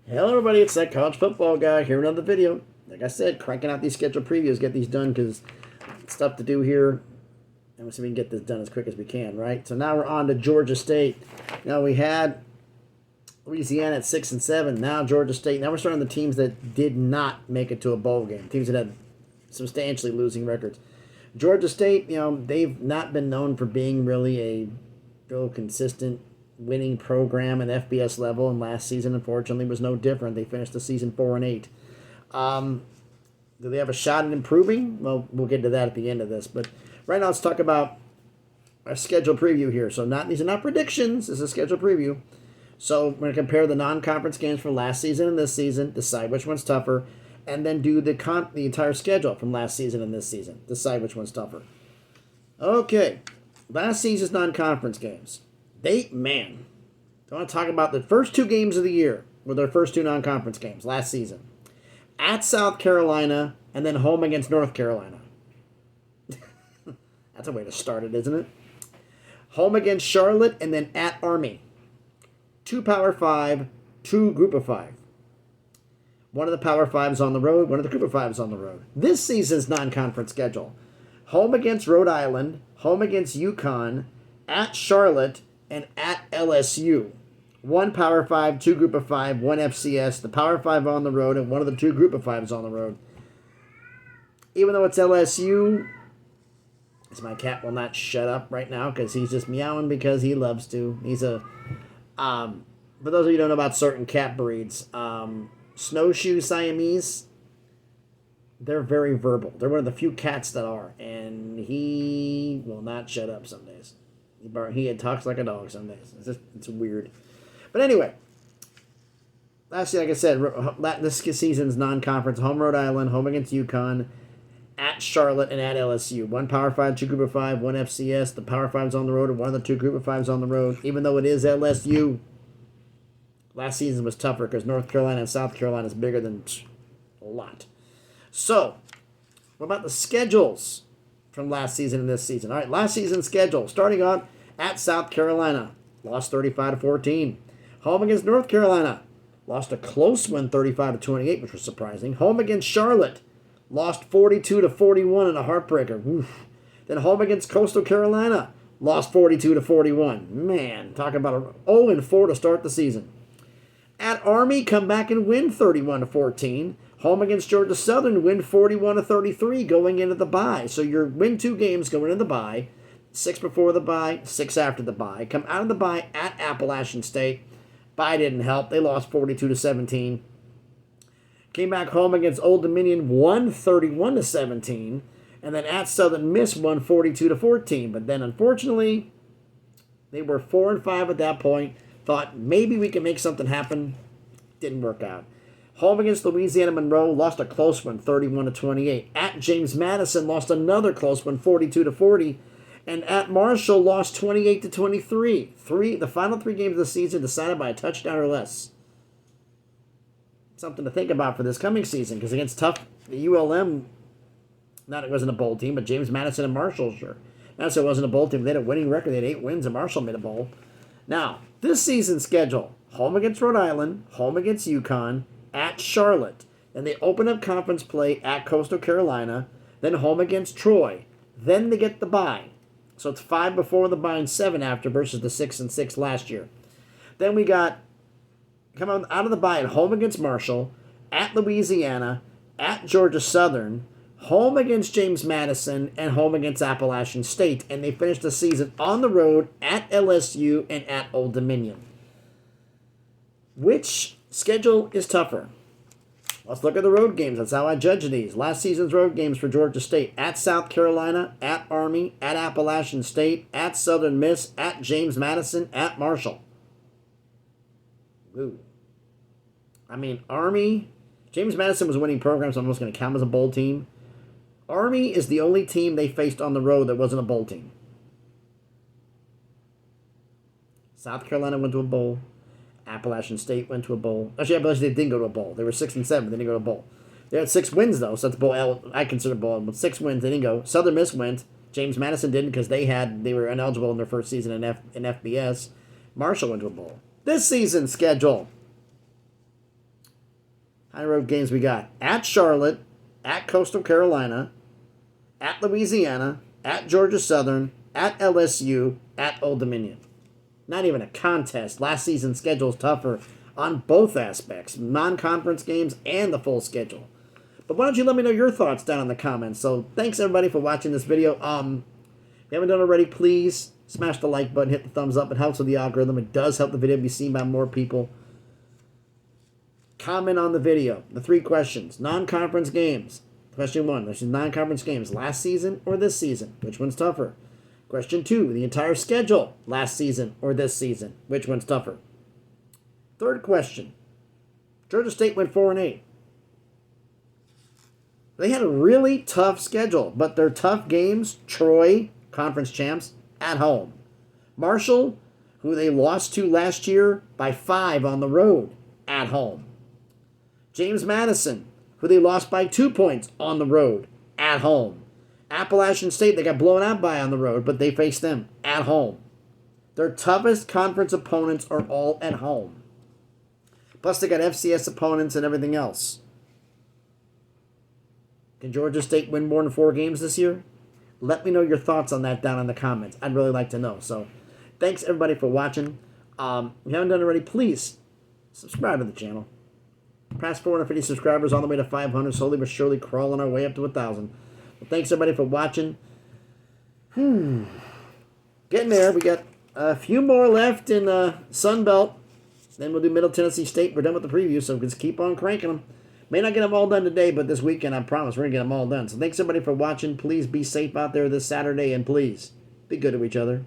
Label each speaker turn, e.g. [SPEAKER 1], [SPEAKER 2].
[SPEAKER 1] Hello everybody, it's that college football guy here with another video. Like I said, cranking out these scheduled previews, get these done because stuff to do here. And we'll see if we can get this done as quick as we can, right? So now we're on to Georgia State. Now we had Louisiana at 6 and 7. Now Georgia State. Now we're starting the teams that did not make it to a bowl game. Teams that had substantially losing records. Georgia State, they've not been known for being really a real consistent winning program at FBS level, and last season, unfortunately, was no different. They finished the season 4 and 8. Do they have a shot at improving? Well, we'll get to that at the end of this. But right now, let's talk about our schedule preview here. So these are not predictions. This is a schedule preview. So we're going to compare the non-conference games from last season and this season, decide which one's tougher, and then do the entire schedule from last season and this season, decide which one's tougher. Okay, last season's non-conference games. I want to talk about the first two games of the year were their first two non-conference games last season. At South Carolina and then home against North Carolina. That's a way to start it, isn't it? Home against Charlotte and then at Army. 2 Power 5, 2 Group of 5. One of the Power 5s on the road, one of the Group of 5s on the road. This season's non-conference schedule. Home against Rhode Island, home against UConn, at Charlotte, and at LSU. 1 Power 5, 2 Group of 5, 1 FCS, the Power 5 on the road, and one of the 2 Group of 5s on the road. Even though it's LSU, my cat will not shut up right now because he's just meowing because he loves to. He's a... for those of you who don't know about certain cat breeds, snowshoe Siamese, they're very verbal. They're one of the few cats that are, and he will not shut up some days. He talks like a dog some days. It's weird. But anyway, lastly, like I said, this season's non-conference, home Rhode Island, home against UConn, at Charlotte, and at LSU. 1 Power 5, 2 Group of 5, 1 FCS, the Power 5's on the road, and one of the 2 Group of 5's on the road. Even though it is LSU, last season was tougher because North Carolina and South Carolina is bigger than a lot. So, what about the schedules from last season and this season? All right, last season's schedule, starting on at South Carolina, lost 35-14. Home against North Carolina, lost a close one, 35-28, which was surprising. Home against Charlotte, lost 42-41 in a heartbreaker. Oof. Then home against Coastal Carolina, lost 42-41. Man, talk about a 0-4 to start the season. At Army, come back and win 31-14. Home against Georgia Southern, win 41-33 going into the bye. So you win 2 games going into the bye. 6 before the bye, 6 after the bye. Come out of the bye at Appalachian State. Bye didn't help. They lost 42-17. Came back home against Old Dominion, won 31-17. And then at Southern Miss, won 42-14. But then, unfortunately, they were 4-5 at that point. Thought maybe we can make something happen. Didn't work out. Home against Louisiana Monroe, lost a close one, 31-28. At James Madison, lost another close one, 42-40. And at Marshall, lost 28-23. The final 3 games of the season decided by a touchdown or less. Something to think about for this coming season, because against the ULM, it wasn't a bowl team, but James Madison and Marshall, sure. That's it wasn't a bowl team. They had a winning record. They had 8 wins, and Marshall made a bowl. Now, this season's schedule, home against Rhode Island, home against UConn, at Charlotte. Then they open up conference play at Coastal Carolina, then home against Troy. Then they get the bye. So it's 5 before the bye and 7 after versus the 6 and 6 last year. Then we got come out of the bye at home against Marshall, at Louisiana, at Georgia Southern, home against James Madison, and home against Appalachian State. And they finished the season on the road at LSU and at Old Dominion. Which schedule is tougher? Let's look at the road games. That's how I judge these. Last season's road games for Georgia State. At South Carolina, at Army, at Appalachian State, at Southern Miss, at James Madison, at Marshall. Ooh. Army, James Madison was a winning program, so I'm almost going to count as a bowl team. Army is the only team they faced on the road that wasn't a bowl team. South Carolina went to a bowl. Appalachian State went to a bowl. Actually, Appalachian State didn't go to a bowl. They were 6 and 7. They didn't go to a bowl. They had 6 wins, though, so that's a bowl. I consider bowl. But 6 wins, they didn't go. Southern Miss went. James Madison didn't because they were ineligible in their first season in FBS. Marshall went to a bowl. This season's schedule. High road games we got at Charlotte, at Coastal Carolina, at Louisiana, at Georgia Southern, at LSU, at Old Dominion. Not even a contest. Last season's schedule is tougher on both aspects, non-conference games and the full schedule. But why don't you let me know your thoughts down in the comments. So thanks everybody for watching this video. If you haven't done already, please smash the like button, hit the thumbs up. It helps with the algorithm. It does help the video be seen by more people. Comment on the video. The 3 questions. Non-conference games. Question 1. This is non-conference games. Last season or this season? Which one's tougher? Question 2. The entire schedule. Last season or this season? Which one's tougher? 3rd question. Georgia State went 4-8. They had a really tough schedule, but their tough games, Troy, conference champs, at home. Marshall, who they lost to last year by 5 on the road, at home. James Madison, who they lost by 2 points on the road, at home. Appalachian State, they got blown out by on the road, but they faced them at home. Their toughest conference opponents are all at home. Plus, they got FCS opponents and everything else. Can Georgia State win more than 4 games this year? Let me know your thoughts on that down in the comments. I'd really like to know. So, thanks everybody for watching. If you haven't done it already, please subscribe to the channel. Past 450 subscribers, on the way to 500, slowly but surely crawling our way up to 1,000. Well, thanks everybody for watching. Getting there. We got a few more left in Sun Belt. Then we'll do Middle Tennessee State. We're done with the preview, so just keep on cranking them. May not get them all done today, but this weekend, I promise, we're going to get them all done. So thanks everybody for watching. Please be safe out there this Saturday, and please be good to each other.